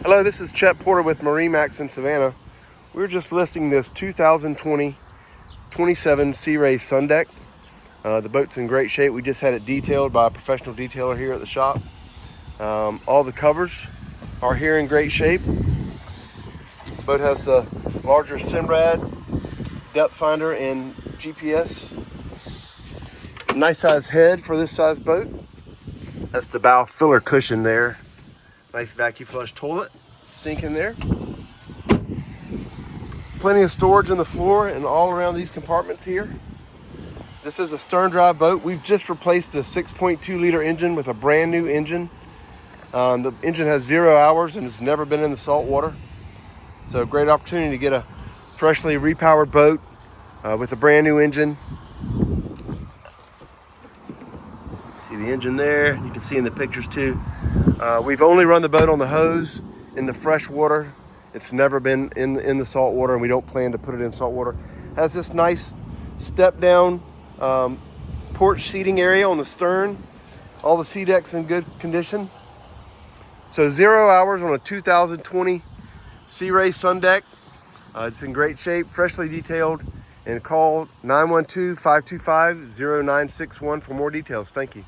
Hello, this is Chet Porter with MarineMax in Savannah. We're just listing this 2020 27 Sea Ray Sun Deck. The boat's in great shape. We just had it detailed by a professional detailer here at the shop. All the covers are here in great shape. The boat has the larger Simrad, depth finder, and GPS. Nice size head for this size boat. That's the bow filler cushion there. Nice vacuum flush toilet, sink in there. Plenty of storage on the floor and all around these compartments here. This is a stern drive boat. We've just replaced the 6.2 liter engine with a brand new engine. The engine has 0 hours and has never been in the salt water. So great opportunity to get a freshly repowered boat with a brand new engine. See the engine there. You can see in the pictures too. We've only run the boat on the hose in the fresh water. It's never been in the salt water, and we don't plan to put it in salt water. Has this nice step down porch seating area on the stern. All the sea decks in good condition. So 0 hours on a 2020 Sea Ray Sun Deck. It's in great shape, freshly detailed, and call 912-525-0961 for more details. Thank you.